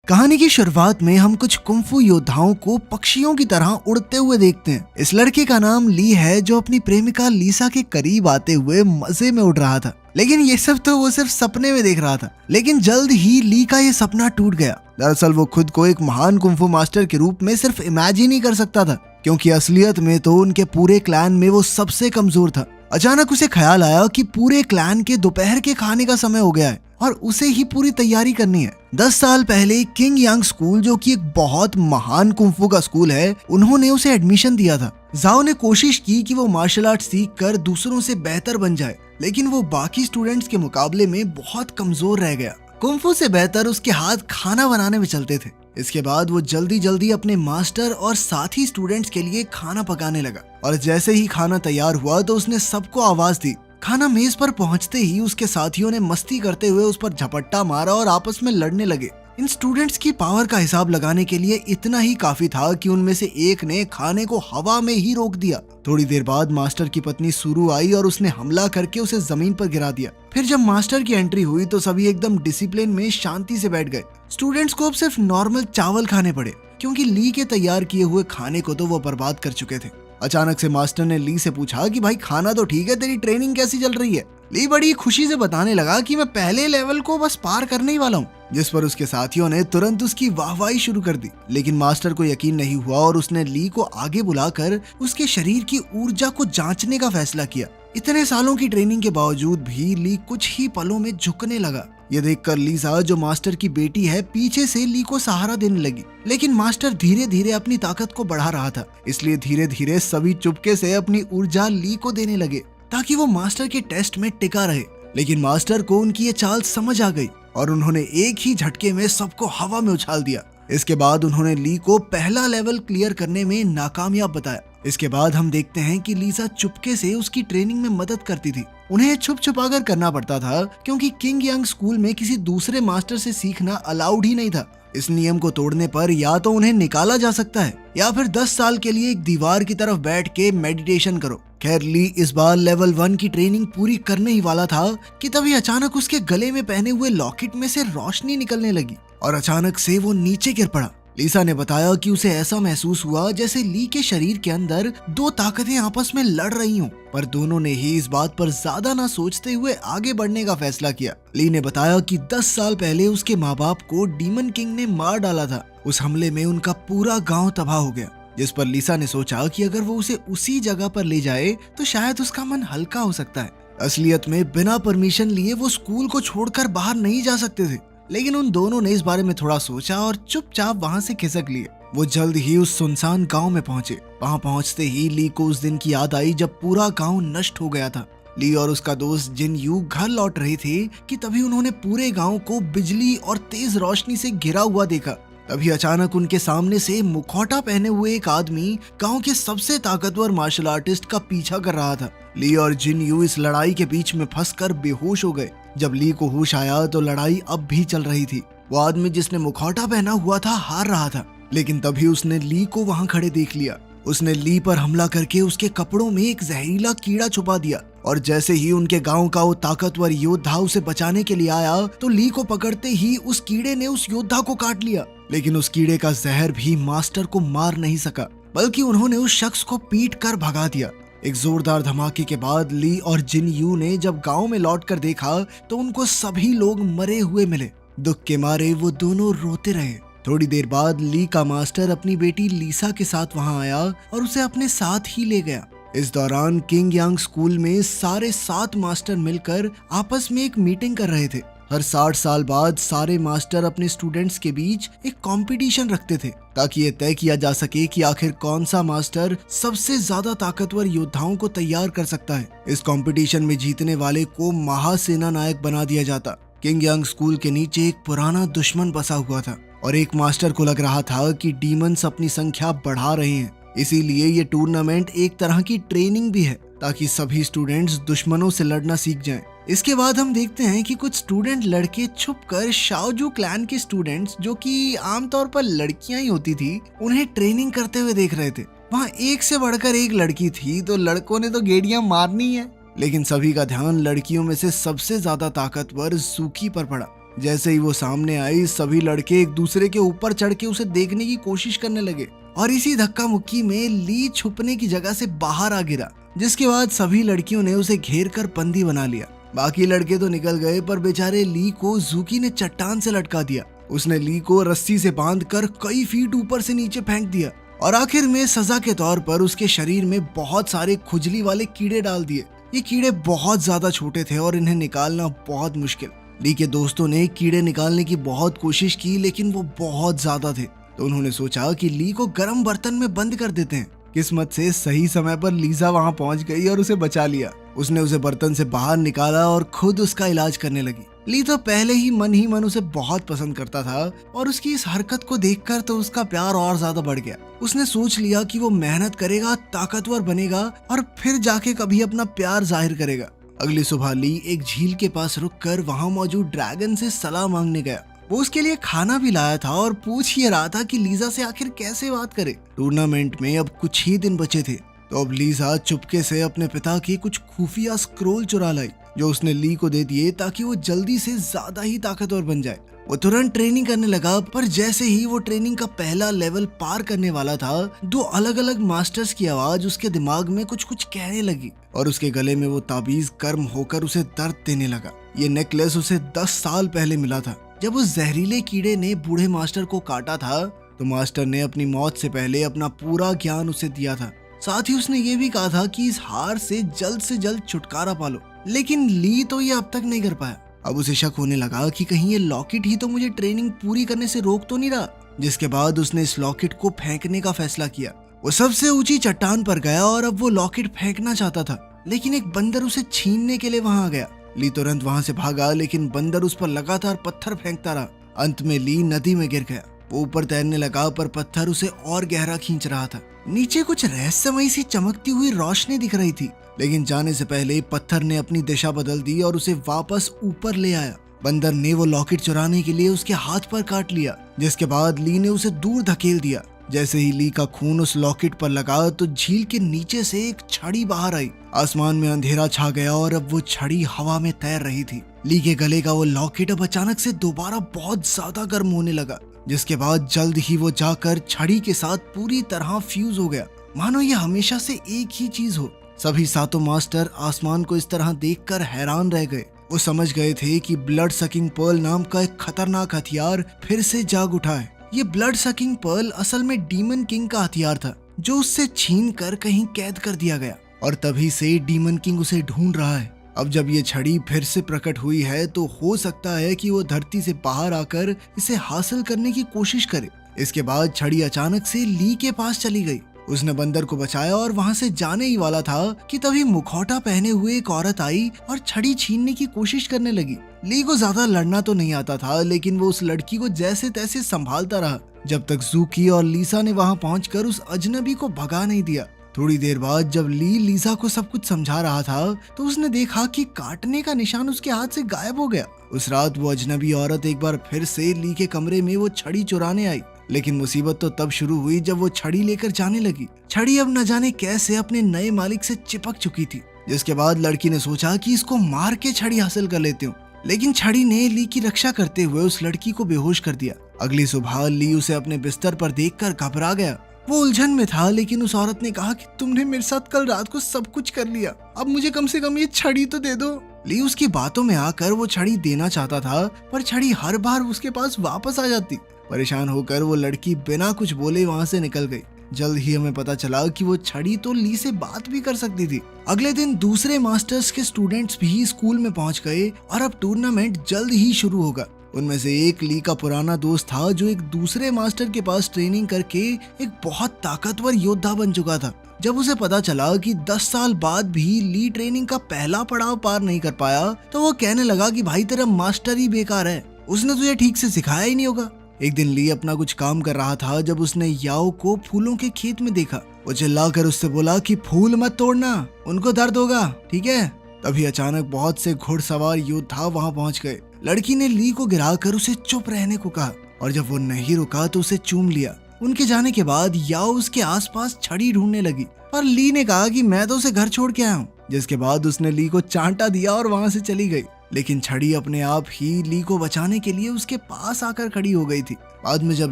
कहानी की शुरुआत में हम कुछ कुंफू योद्धाओं को पक्षियों की तरह उड़ते हुए देखते हैं। इस लड़के का नाम ली है जो अपनी प्रेमिका लीसा के करीब आते हुए मजे में उड़ रहा था, लेकिन ये सब तो वो सिर्फ सपने में देख रहा था। लेकिन जल्द ही ली का ये सपना टूट गया। दरअसल वो खुद को एक महान कुंफू मास्टर के रूप में सिर्फ इमेजिन ही कर सकता था, क्योंकि असलियत में तो उनके पूरे क्लैन में वो सबसे कमजोर था। अचानक उसे ख्याल आया कि पूरे क्लैन के दोपहर के खाने का समय हो गया है और उसे ही पूरी तैयारी करनी है। 10 साल पहले किंग यांग स्कूल, जो कि एक बहुत महान कुंफू का स्कूल है, उन्होंने उसे एडमिशन दिया था। जाओ ने कोशिश की कि वो मार्शल आर्ट सीख कर दूसरों से बेहतर बन जाए, लेकिन वो बाकी स्टूडेंट्स के मुकाबले में बहुत कमजोर रह गया। कुंफू से बेहतर उसके हाथ खाना बनाने में चलते थे। इसके बाद वो जल्दी जल्दी अपने मास्टर और साथी स्टूडेंट्स के लिए खाना पकाने लगा, और जैसे ही खाना तैयार हुआ तो उसने सबको आवाज दी। खाना मेज पर पहुंचते ही उसके साथियों ने मस्ती करते हुए उस पर झपट्टा मारा और आपस में लड़ने लगे। इन स्टूडेंट्स की पावर का हिसाब लगाने के लिए इतना ही काफी था कि उनमें से एक ने खाने को हवा में ही रोक दिया। थोड़ी देर बाद मास्टर की पत्नी सुरु आई और उसने हमला करके उसे जमीन पर गिरा दिया। फिर जब मास्टर की एंट्री हुई तो सभी एकदम डिसिप्लिन में शांति से बैठ गए। स्टूडेंट्स को अब सिर्फ नॉर्मल चावल खाने पड़े, क्योंकि ली के तैयार किए हुए खाने को तो वो बर्बाद कर चुके थे। अचानक से मास्टर ने ली से पूछा कि भाई खाना तो ठीक है, तेरी ट्रेनिंग कैसी चल रही है? ली बड़ी खुशी से बताने लगा कि मैं पहले लेवल को बस पार करने ही वाला हूँ, जिस पर उसके साथियों ने तुरंत उसकी वाहवाही शुरू कर दी। लेकिन मास्टर को यकीन नहीं हुआ और उसने ली को आगे बुलाकर उसके शरीर की ऊर्जा को जांचने का फैसला किया। इतने सालों की ट्रेनिंग के बावजूद भी ली कुछ ही पलों में झुकने लगा। ये देखकर लीसा, जो मास्टर की बेटी है, पीछे से ली को सहारा देने लगी। लेकिन मास्टर धीरे धीरे अपनी ताकत को बढ़ा रहा था, इसलिए धीरे धीरे सभी चुपके से अपनी ऊर्जा ली को देने लगे ताकि वो मास्टर के टेस्ट में टिका रहे। लेकिन मास्टर को उनकी ये चाल समझ आ गई और उन्होंने एक ही झटके में सबको हवा में उछाल दिया। इसके बाद उन्होंने ली को पहला लेवल क्लियर करने में नाकामयाब बताया। इसके बाद हम देखते हैं कि लीसा चुपके से उसकी ट्रेनिंग में मदद करती थी। उन्हें छुप छुपा कर करना पड़ता था, क्योंकि किंग यांग स्कूल में किसी दूसरे मास्टर से सीखना अलाउड ही नहीं था। इस नियम को तोड़ने पर या तो उन्हें निकाला जा सकता है या फिर 10 साल के लिए एक दीवार की तरफ बैठ के मेडिटेशन करो। खैर, ली इस बार लेवल 1 की ट्रेनिंग पूरी करने ही वाला था कि तभी अचानक उसके गले में पहने हुए लॉकेट में से रोशनी निकलने लगी और अचानक से वो नीचे गिर पड़ा। लीसा ने बताया कि उसे ऐसा महसूस हुआ जैसे ली के शरीर के अंदर दो ताकतें आपस में लड़ रही हों, पर दोनों ने ही इस बात पर ज्यादा ना सोचते हुए आगे बढ़ने का फैसला किया। ली ने बताया कि 10 साल पहले उसके माँ बाप को डीमन किंग ने मार डाला था। उस हमले में उनका पूरा गांव तबाह हो गया, जिस पर लीसा ने सोचा कि अगर वो उसे उसी जगह पर ले जाए तो शायद उसका मन हल्का हो सकता है। असलियत में बिना परमिशन लिए वो स्कूल को छोड़कर बाहर नहीं जा सकते थे, लेकिन उन दोनों ने इस बारे में थोड़ा सोचा और चुपचाप वहां से खिसक लिए। वो जल्द ही उस सुनसान गांव में पहुंचे। वहां पहुंचते ही ली को उस दिन की याद आई जब पूरा गांव नष्ट हो गया था। ली और उसका दोस्त जिन यू घर लौट रहे थे कि तभी उन्होंने पूरे गांव को बिजली और तेज रोशनी से घिरा हुआ देखा। तभी अचानक उनके सामने से मुखौटा पहने हुए एक आदमी गांव के सबसे ताकतवर मार्शल आर्टिस्ट का पीछा कर रहा था। ली और जिन यू इस लड़ाई के बीच में फंसकर बेहोश हो गए। जब ली को होश आया तो लड़ाई अब भी चल रही थी। वो आदमी जिसने मुखौटा पहना हुआ था हार रहा था, लेकिन तभी उसने ली को वहां खड़े देख लिया। उसने ली पर हमला करके उसके कपड़ों में एक जहरीला कीड़ा छुपा दिया, और जैसे ही उनके गांव का वो ताकतवर योद्धा उसे बचाने के लिए आया तो ली को पकड़ते ही उस कीड़े ने उस योद्धा को काट लिया। लेकिन उस कीड़े का जहर भी मास्टर को मार नहीं सका, बल्कि उन्होंने उस शख्स को पीट कर भगा दिया। एक जोरदार धमाके के बाद ली और जिन यू ने जब गांव में लौटकर देखा तो उनको सभी लोग मरे हुए मिले। दुख के मारे वो दोनों रोते रहे। थोड़ी देर बाद ली का मास्टर अपनी बेटी लीसा के साथ वहां आया और उसे अपने साथ ही ले गया। इस दौरान किंग यांग स्कूल में सारे 7 मास्टर मिलकर आपस में एक मीटिंग कर रहे थे। हर 60 साल बाद सारे मास्टर अपने स्टूडेंट्स के बीच एक कंपटीशन रखते थे, ताकि ये तय किया जा सके कि आखिर कौन सा मास्टर सबसे ज्यादा ताकतवर योद्धाओं को तैयार कर सकता है। इस कंपटीशन में जीतने वाले को महासेना नायक बना दिया जाता। किंग यांग स्कूल के नीचे एक पुराना दुश्मन बसा हुआ था और एक मास्टर को लग रहा था कि डीमंस अपनी संख्या बढ़ा रहे हैं, इसीलिए ये टूर्नामेंट एक तरह की ट्रेनिंग भी है ताकि सभी स्टूडेंट्स दुश्मनों से लड़ना सीख जाएं। इसके बाद हम देखते हैं कि कुछ स्टूडेंट लड़के छुपकर शाओजू क्लैन के स्टूडेंट्स, जो कि आमतौर पर लड़कियां ही होती थी, उन्हें ट्रेनिंग करते हुए देख रहे थे। वहाँ एक से बढ़कर एक लड़की थी, तो लड़कों ने तो गेड़ियां मारनी है, लेकिन सभी का ध्यान लड़कियों में से सबसे ज्यादा ताकतवर ज़ूकी पर पड़ा। जैसे ही वो सामने आई, सभी लड़के एक दूसरे के ऊपर चढ़ के उसे देखने की कोशिश करने लगे और इसी धक्का मुक्की में ली छुपने की जगह से बाहर आ गिरा, जिसके बाद सभी लड़कियों ने उसे घेर कर बंदी बना लिया। बाकी लड़के तो निकल गए, पर बेचारे ली को जूकी ने चट्टान से लटका दिया। उसने ली को रस्सी से बांधकर कई फीट ऊपर से नीचे फेंक दिया और आखिर में सजा के तौर पर उसके शरीर में बहुत सारे खुजली वाले कीड़े डाल दिए। ये कीड़े बहुत ज्यादा छोटे थे और इन्हें निकालना बहुत मुश्किल। ली के दोस्तों ने कीड़े निकालने की बहुत कोशिश की, लेकिन वो बहुत ज्यादा थे, तो उन्होंने सोचा कि ली को गर्म बर्तन में बंद कर देते हैं। किस्मत से सही समय पर लीजा वहां पहुंच गई और उसे बचा लिया। उसने उसे बर्तन से बाहर निकाला और खुद उसका इलाज करने लगी। ली तो पहले ही मन उसे बहुत पसंद करता था और उसकी इस हरकत को देखकर तो उसका प्यार और ज्यादा बढ़ गया। उसने सोच लिया कि वो मेहनत करेगा, ताकतवर बनेगा और फिर जाके कभी अपना प्यार जाहिर करेगा। अगली सुबह ली एक झील के पास रुककर वहां मौजूद ड्रैगन से सलाह मांगने गया। वो उसके लिए खाना भी लाया था और पूछ ही रहा था कि लीजा से आखिर कैसे बात करे। टूर्नामेंट में अब कुछ ही दिन बचे थे, तो अब लीजा चुपके से अपने पिता की कुछ खुफिया स्क्रोल चुरा लाई, जो उसने ली को दे दिए ताकि वो जल्दी से ज्यादा ही ताकतवर बन जाए। वो तुरंत ट्रेनिंग करने लगा, पर जैसे ही वो ट्रेनिंग का पहला लेवल पार करने वाला था, दो अलग अलग मास्टर्स की आवाज उसके दिमाग में कुछ कुछ कहने लगी और उसके गले में वो ताबीज गर्म होकर उसे दर्द देने लगा। ये नेकलेस उसे 10 साल पहले मिला था। जब उस जहरीले कीड़े ने बूढ़े मास्टर को काटा था, तो मास्टर ने अपनी मौत से पहले अपना पूरा ज्ञान उसे दिया था। साथ ही उसने ये भी कहा था कि इस हार से जल्द छुटकारा पालो। लेकिन ली तो ये अब तक नहीं कर पाया। अब उसे शक होने लगा कि कहीं ये लॉकेट ही तो मुझे ट्रेनिंग पूरी करने से रोक तो नहीं रहा। जिसके बाद उसने इस लॉकेट को फेंकने का फैसला किया। वो सबसे ऊंची चट्टान पर गया और अब वो लॉकेट फेंकना चाहता था, लेकिन एक बंदर उसे छीनने के लिए वहां आ गया। ली तुरंत वहां से भागा, लेकिन बंदर उस पर लगातार पत्थर फेंकता रहा। अंत में ली नदी में गिर गया। वो ऊपर तैरने लगा, पर पत्थर उसे और गहरा खींच रहा था। नीचे कुछ रहस्यमयी सी चमकती हुई रोशनी दिख रही थी, लेकिन जाने से पहले पत्थर ने अपनी दिशा बदल दी और उसे वापस ऊपर ले आया। बंदर ने वो लॉकेट चुराने के लिए उसके हाथ पर काट लिया, जिसके बाद ली ने उसे दूर धकेल दिया। जैसे ही ली का खून उस लॉकेट पर लगा, तो झील के नीचे से एक छड़ी बाहर आई। आसमान में अंधेरा छा गया और अब वो छड़ी हवा में तैर रही थी। ली के गले का वो लॉकेट अब अचानक से दोबारा बहुत ज्यादा गर्म होने लगा, जिसके बाद जल्द ही वो जाकर छड़ी के साथ पूरी तरह फ्यूज हो गया, मानो ये हमेशा से एक ही चीज हो। सभी सातों मास्टर आसमान को इस तरह देखकर हैरान रह गए। वो समझ गए थे कि ब्लड सकिंग पर्ल नाम का एक खतरनाक हथियार फिर से जाग उठा है। ये ब्लड सकिंग पर्ल असल में डीमन किंग का हथियार था, जो उससे छीन कर कहीं कैद कर दिया गया और तभी से डीमन किंग उसे ढूंढ रहा है। अब जब ये छड़ी फिर से प्रकट हुई है, तो हो सकता है कि वो धरती से बाहर आकर इसे हासिल करने की कोशिश करे। इसके बाद छड़ी अचानक से ली के पास चली गई। उसने बंदर को बचाया और वहां से जाने ही वाला था कि तभी मुखौटा पहने हुए एक औरत आई और छड़ी छीनने की कोशिश करने लगी। ली को ज्यादा लड़ना तो नहीं आता था, लेकिन वो उस लड़की को जैसे तैसे संभालता रहा, जब तक जूकी और लीसा ने वहां पहुंचकर उस अजनबी को भगा नहीं दिया। थोड़ी देर बाद जब ली लीसा को सब कुछ समझा रहा था, तो उसने देखा कि काटने का निशान उसके हाथ से गायब हो गया। उस रात वो अजनबी औरत एक बार फिर से ली के कमरे में वो छड़ी चुराने आई, लेकिन मुसीबत तो तब शुरू हुई जब वो छड़ी लेकर जाने लगी। छड़ी अब न जाने कैसे अपने नए मालिक से चिपक चुकी थी, जिसके बाद लड़की ने सोचा कि इसको मार के छड़ी हासिल कर लेती हूँ, लेकिन छड़ी ने ली की रक्षा करते हुए उस लड़की को बेहोश कर दिया। अगली सुबह ली उसे अपने बिस्तर पर देखकर घबरा गया। वो उलझन में था, लेकिन उस औरत ने कहा कि तुमने मेरे साथ कल रात को सब कुछ कर लिया, अब मुझे कम से कम ये छड़ी तो दे दो। ली उसकी बातों में आकर वो छड़ी देना चाहता था, पर छड़ी हर बार उसके पास वापस आ जाती। परेशान होकर वो लड़की बिना कुछ बोले वहां से निकल गई। जल्द ही हमें पता चला कि वो छड़ी तो ली से बात भी कर सकती थी। अगले दिन दूसरे मास्टर्स के स्टूडेंट्स भी स्कूल में पहुंच गए और अब टूर्नामेंट जल्द ही शुरू होगा। उनमें से एक ली का पुराना दोस्त था, जो एक दूसरे मास्टर के पास ट्रेनिंग करके एक बहुत ताकतवर योद्धा बन चुका था। जब उसे पता चला कि 10 साल बाद भी ली ट्रेनिंग का पहला पड़ाव पार नहीं कर पाया, तो वो कहने लगा कि भाई तेरा मास्टर ही बेकार है, उसने तुझे ठीक से सिखाया ही नहीं होगा। एक दिन ली अपना कुछ काम कर रहा था, जब उसने याओ को फूलों के खेत में देखा। वो चिल्लाकर उससे बोला कि फूल मत तोड़ना, उनको दर्द होगा, ठीक है। तभी अचानक बहुत से घुड़सवार योद्धा वहां पहुंच गए। लड़की ने ली को गिराकर उसे चुप रहने को कहा, और जब वो नहीं रुका तो उसे चूम लिया। उनके जाने के बाद याओ उसके आसपास छड़ी ढूंढने लगी, पर ली ने कहा कि मैं तो उसे घर छोड़ के आया हूँ। जिसके बाद उसने ली को चांटा दिया और वहां से चली गई। लेकिन छड़ी अपने आप ही ली को बचाने के लिए उसके पास आकर खड़ी हो गई थी। बाद में जब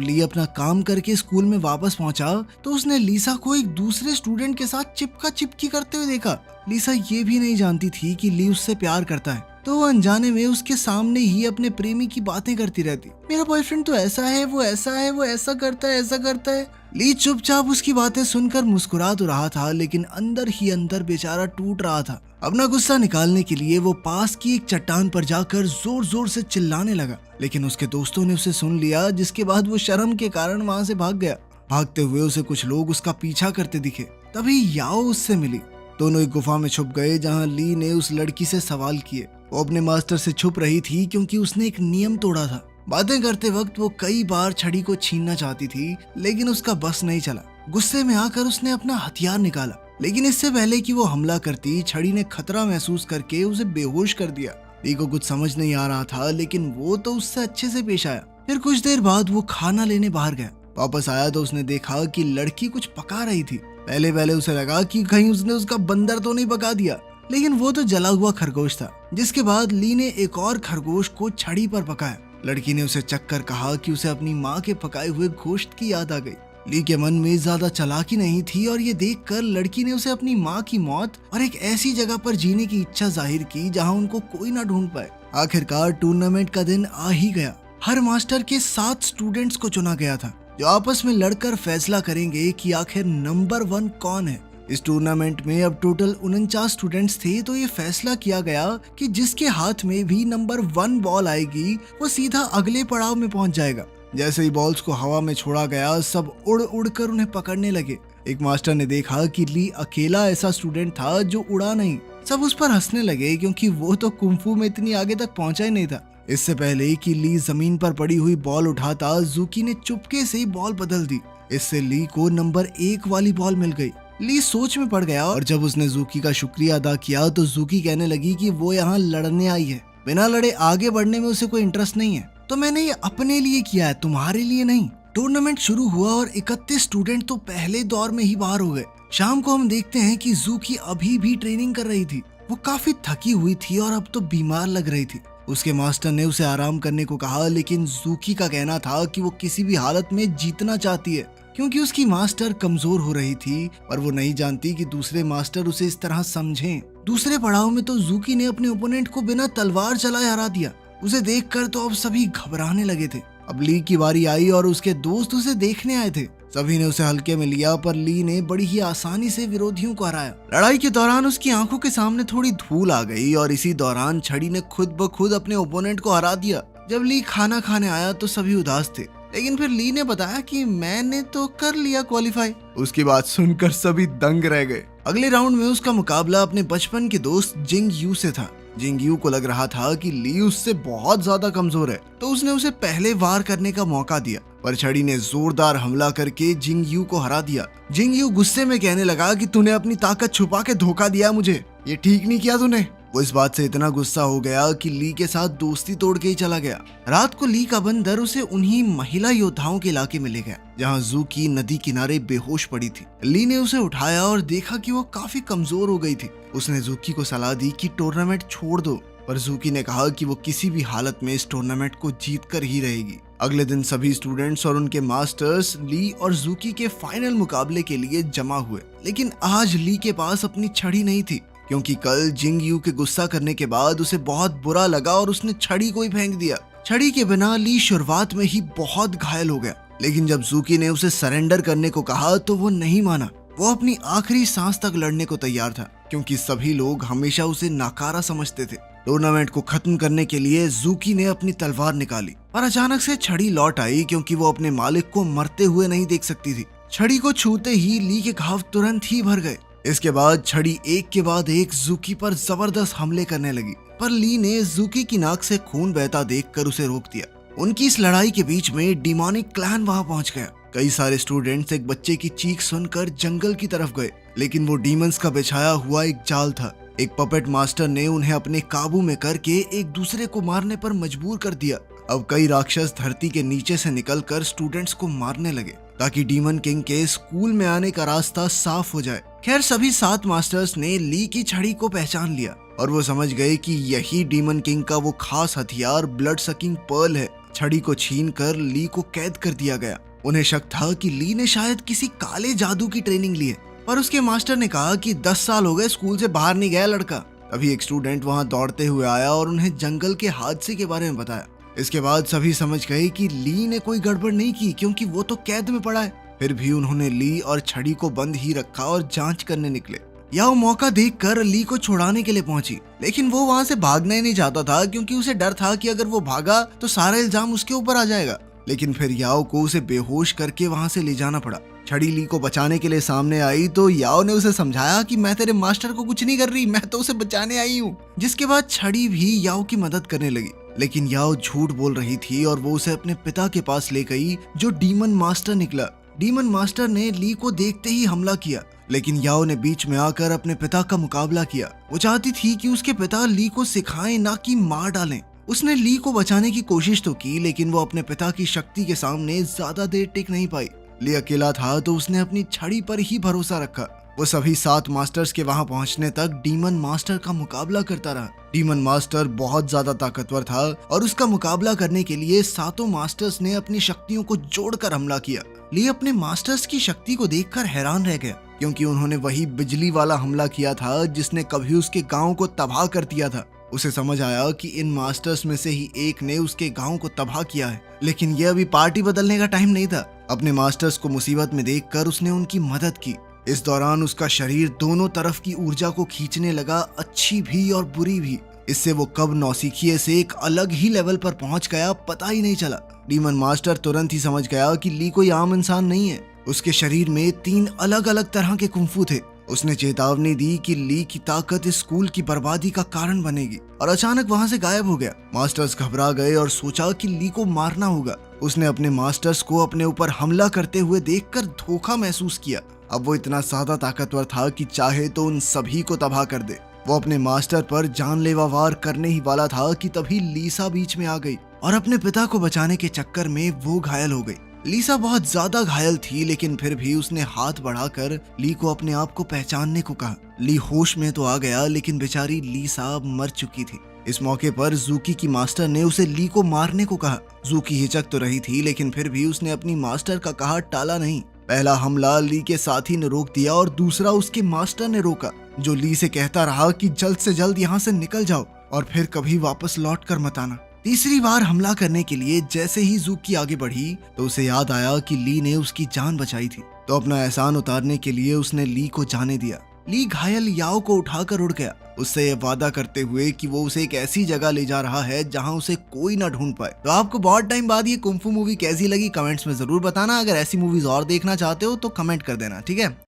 ली अपना काम करके स्कूल में वापस पहुंचा तो उसने लीसा को एक दूसरे स्टूडेंट के साथ चिपका चिपकी करते हुए देखा। लीसा ये भी नहीं जानती थी कि ली उससे प्यार करता है, तो वो अनजाने में उसके सामने ही अपने प्रेमी की बातें करती रहती। मेरा बॉयफ्रेंड तो ऐसा है, वो ऐसा है, वो ऐसा करता है, ऐसा करता है। ली चुपचाप उसकी बातें सुनकर मुस्कुरा तो रहा था, लेकिन अंदर ही अंदर बेचारा टूट रहा था। अपना गुस्सा निकालने के लिए वो पास की एक चट्टान पर जाकर जोर जोर से चिल्लाने लगा, लेकिन उसके दोस्तों ने उसे सुन लिया, जिसके बाद वो शर्म के कारण वहाँ से भाग गया। भागते हुए उसे कुछ लोग उसका पीछा करते दिखे। तभी याओ उससे मिली। दोनों एक गुफा में छुप गए, जहाँ ली ने उस लड़की से सवाल किए। वो अपने मास्टर से छुप रही थी क्योंकि उसने एक नियम तोड़ा था। बातें करते वक्त वो कई बार छड़ी को छीनना चाहती थी, लेकिन उसका बस नहीं चला। गुस्से में आकर उसने अपना हथियार निकाला, लेकिन इससे पहले कि वो हमला करती, छड़ी ने खतरा महसूस करके उसे बेहोश कर दिया। ली को कुछ समझ नहीं आ रहा था, लेकिन वो तो उससे अच्छे से पेश आया। फिर कुछ देर बाद वो खाना लेने बाहर गया। वापस आया तो उसने देखा कि लड़की कुछ पका रही थी। पहले पहले उसे लगा कि कहीं उसने उसका बंदर तो नहीं पका दिया, लेकिन वो तो जला हुआ खरगोश था। जिसके बाद ली ने एक और खरगोश को छड़ी पर पकाया। लड़की ने उसे चख कर कहा कि उसे अपनी माँ के पकाए हुए गोश्त की याद आ गई। ली के मन में ज्यादा चालाकी नहीं थी और ये देखकर लड़की ने उसे अपनी माँ की मौत और एक ऐसी जगह पर जीने की इच्छा जाहिर की जहाँ उनको कोई ना ढूंढ पाए। आखिरकार टूर्नामेंट का दिन आ ही गया। हर मास्टर के 7 स्टूडेंट्स को चुना गया था, जो आपस में लड़कर फैसला करेंगे कि आखिर नंबर 1 कौन है। इस टूर्नामेंट में अब टोटल 49 स्टूडेंट्स थे, तो ये फैसला किया गया कि जिसके हाथ में भी नंबर 1 बॉल आएगी वो सीधा अगले पड़ाव में पहुंच जाएगा। जैसे ही बॉल्स को हवा में छोड़ा गया, सब उड़ उड़ कर उन्हें पकड़ने लगे। एक मास्टर ने देखा कि ली अकेला ऐसा स्टूडेंट था जो उड़ा नहीं। सब उस पर हंसने लगे, क्योंकि वो तो कुंफू में इतनी आगे तक पहुंचा ही नहीं था। इससे पहले कि ली जमीन पर पड़ी हुई बॉल उठाता, जूकी ने चुपके से बॉल बदल दी। इससे ली को नंबर 1 वाली बॉल मिल गई। ली सोच में पड़ गया, और जब उसने जूकी का शुक्रिया अदा किया तो जूकी कहने लगी कि वो यहाँ लड़ने आई है, बिना लड़े आगे बढ़ने में उसे कोई इंटरेस्ट नहीं है। तो मैंने ये अपने लिए किया है, तुम्हारे लिए नहीं। टूर्नामेंट शुरू हुआ और 31 स्टूडेंट तो पहले दौर में ही बाहर हो गए। शाम को हम देखते हैं कि जूकी अभी भी ट्रेनिंग कर रही थी। वो काफी थकी हुई थी और अब तो बीमार लग रही थी। उसके मास्टर ने उसे आराम करने को कहा, लेकिन जूकी का कहना था कि वो किसी भी हालत में जीतना चाहती है, क्योंकि उसकी मास्टर कमजोर हो रही थी, पर वो नहीं जानती कि दूसरे मास्टर उसे इस तरह समझें। दूसरे पड़ाव में तो जूकी ने अपने ओपोनेंट को बिना तलवार चलाए हरा दिया। उसे देखकर तो अब सभी घबराने लगे थे। अब ली की बारी आई और उसके दोस्त उसे देखने आए थे। सभी ने उसे हल्के में लिया, पर ली ने बड़ी ही आसानी से विरोधियों को हराया। लड़ाई के दौरान उसकी आंखों के सामने थोड़ी धूल आ गई और इसी दौरान छड़ी ने खुद ब खुद अपने ओपोनेंट को हरा दिया। जब ली खाना खाने आया तो सभी उदास थे, लेकिन फिर ली ने बताया कि मैंने तो कर लिया क्वालिफाई। उसकी बात सुनकर सभी दंग रह गए। अगले राउंड में उसका मुकाबला अपने बचपन के दोस्त जिंग यू से था। जिंग यू को लग रहा था कि ली उससे बहुत ज्यादा कमजोर है, तो उसने उसे पहले वार करने का मौका दिया, पर छड़ी ने जोरदार हमला करके जिंग यू को हरा दिया। जिंग यू गुस्से में कहने लगा कि तूने अपनी ताकत छुपा के धोखा दिया मुझे, ये ठीक नहीं किया तूने। वो इस बात से इतना गुस्सा हो गया कि ली के साथ दोस्ती तोड़ के ही चला गया। रात को ली का बंदर उसे उन्हीं महिला योद्धाओं के इलाके में ले गया, जहाँ जूकी नदी किनारे बेहोश पड़ी थी। ली ने उसे उठाया और देखा कि वो काफी कमजोर हो गई थी। उसने जूकी को सलाह दी कि टूर्नामेंट छोड़ दो, पर जूकी ने कहा कि वो किसी भी हालत में इस टूर्नामेंट को जीत कर ही रहेगी। अगले दिन सभी स्टूडेंट्स और उनके मास्टर्स ली और जूकी के फाइनल मुकाबले के लिए जमा हुए, लेकिन आज ली के पास अपनी छड़ी नहीं थी, क्योंकि कल जिंग यू के गुस्सा करने के बाद उसे बहुत बुरा लगा और उसने छड़ी को ही फेंक दिया। छड़ी के बिना ली शुरुआत में ही बहुत घायल हो गया, लेकिन जब जूकी ने उसे सरेंडर करने को कहा तो वो नहीं माना। वो अपनी आखिरी सांस तक लड़ने को तैयार था, क्योंकि सभी लोग हमेशा उसे नाकारा समझते थे। टूर्नामेंट को खत्म करने के लिए जूकी ने अपनी तलवार निकाली, पर अचानक से छड़ी लौट आई, क्योंकि वो अपने मालिक को मरते हुए नहीं देख सकती थी। छड़ी को छूते ही ली के घाव तुरंत ही भर गए। इसके बाद छड़ी एक के बाद एक जूकी पर जबरदस्त हमले करने लगी, पर ली ने जूकी की नाक से खून बहता देखकर उसे रोक दिया। उनकी इस लड़ाई के बीच में डिमोनिक क्लैन वहां पहुंच गया। कई सारे स्टूडेंट्स एक बच्चे की चीख सुनकर जंगल की तरफ गए, लेकिन वो डीमंस का बिछाया हुआ एक जाल था। एक पपेट मास्टर ने उन्हें अपने काबू में करके एक दूसरे को मारने पर मजबूर कर दिया। अब कई राक्षस धरती के नीचे से निकलकर स्टूडेंट्स को मारने लगे, ताकि डीमन किंग के स्कूल में आने का रास्ता साफ हो जाए। खैर सभी 7 मास्टर्स ने ली की छड़ी को पहचान लिया। और वो समझ गए कि यही डीमन किंग का वो खास हथियार ब्लड सकिंग पर्ल है। छड़ी को छीन कर ली को कैद कर दिया गया। उन्हें शक था कि ली ने शायद किसी काले जादू की ट्रेनिंग ली है, पर उसके मास्टर ने कहा कि 10 साल हो गए स्कूल से बाहर नहीं गया लड़का। तभी एक स्टूडेंट वहां दौड़ते हुए आया और उन्हें जंगल के हादसे के बारे में बताया। इसके बाद सभी समझ गए कि ली ने कोई गड़बड़ नहीं की, क्योंकि वो तो कैद में पड़ा है। फिर भी उन्होंने ली और छड़ी को बंद ही रखा और जांच करने निकले। याओ मौका देखकर ली को छुड़ाने के लिए पहुंची, लेकिन वो वहां से भागना ही नहीं चाहता था, क्योंकि उसे डर था कि अगर वो भागा तो सारा इल्जाम उसके ऊपर आ जाएगा। लेकिन फिर याओ को उसे बेहोश करके वहां से ले जाना पड़ा। छड़ी ली को बचाने के लिए सामने आई तो याओ ने उसे समझाया कि मैं तेरे मास्टर को कुछ नहीं कर रही, मैं तो उसे बचाने आई हूँ। जिसके बाद छड़ी भी याओ की मदद करने लगी, लेकिन याओ झूठ बोल रही थी और वो उसे अपने पिता के पास ले गई, जो डीमन मास्टर निकला। डीमन मास्टर ने ली को देखते ही हमला किया, लेकिन याओ ने बीच में आकर अपने पिता का मुकाबला किया। वो चाहती थी कि उसके पिता ली को सिखाएं, ना कि मार डालें। उसने ली को बचाने की कोशिश तो की, लेकिन वो अपने पिता की शक्ति के सामने ज्यादा देर टिक नहीं पाई। ली अकेला था तो उसने अपनी छड़ी पर ही भरोसा रखा। वो सभी 7 मास्टर्स के वहां पहुंचने तक डीमन मास्टर का मुकाबला करता रहा। डीमन मास्टर बहुत ज्यादा ताकतवर था और उसका मुकाबला करने के लिए 7 मास्टर्स ने अपनी शक्तियों को जोड़कर हमला किया। ली अपने मास्टर्स की शक्ति को देखकर हैरान रह गया, क्योंकि उन्होंने वही बिजली वाला हमला किया था जिसने कभी उसके गांव को तबाह कर दिया था। उसे समझ आया कि इन मास्टर्स में से ही एक ने उसके गांव को तबाह किया है, लेकिन यह अभी पार्टी बदलने का टाइम नहीं था। अपने मास्टर्स को मुसीबत में देखकर उसने उनकी मदद की। इस दौरान उसका शरीर दोनों तरफ की ऊर्जा को खींचने लगा, अच्छी भी और बुरी भी। इससे वो कब नौसिखिए से एक अलग ही लेवल पर पहुंच गया, पता ही नहीं चला। डीमन मास्टर तुरंत ही समझ गया कि ली कोई आम इंसान नहीं है। उसके शरीर में 3 अलग अलग तरह के कुंफू थे। उसने चेतावनी दी कि ली की ताकत इस स्कूल की बर्बादी का कारण बनेगी, और अचानक वहां से गायब हो गया। मास्टर्स घबरा गए और सोचा कि ली को मारना होगा। उसने अपने मास्टर्स को अपने ऊपर हमला करते हुए देखकर धोखा महसूस किया। अब वो इतना ज्यादा ताकतवर था कि चाहे तो उन सभी को तबाह कर दे। वो अपने मास्टर पर जानलेवा वार करने ही वाला था कि तभी लीसा बीच में आ गई और अपने पिता को बचाने के चक्कर में वो घायल हो गई। लीसा बहुत ज्यादा घायल थी, लेकिन फिर भी उसने हाथ बढ़ाकर ली को अपने आप को पहचानने को कहा। ली होश में तो आ गया, लेकिन बेचारी लीसा मर चुकी थी। इस मौके पर जूकी की मास्टर ने उसे ली को मारने को कहा। जूकी हिचक तो रही थी, लेकिन फिर भी उसने अपनी मास्टर का कहा टाला नहीं। पहला हमला ली के साथी ने रोक दिया और दूसरा उसके मास्टर ने रोका, जो ली से कहता रहा कि जल्द से जल्द यहाँ से निकल जाओ और फिर कभी वापस लौट कर मत आना। तीसरी बार हमला करने के लिए जैसे ही जूकी आगे बढ़ी तो उसे याद आया कि ली ने उसकी जान बचाई थी, तो अपना एहसान उतारने के लिए उसने ली को जाने दिया। ली घायल याओ को उठाकर उड़ गया, उससे यह वादा करते हुए कि वो उसे एक ऐसी जगह ले जा रहा है जहां उसे कोई ना ढूंढ पाए। तो आपको बहुत टाइम बाद ये कुंफू मूवी कैसी लगी कमेंट्स में जरूर बताना। अगर ऐसी मूवीज और देखना चाहते हो तो कमेंट कर देना, ठीक है।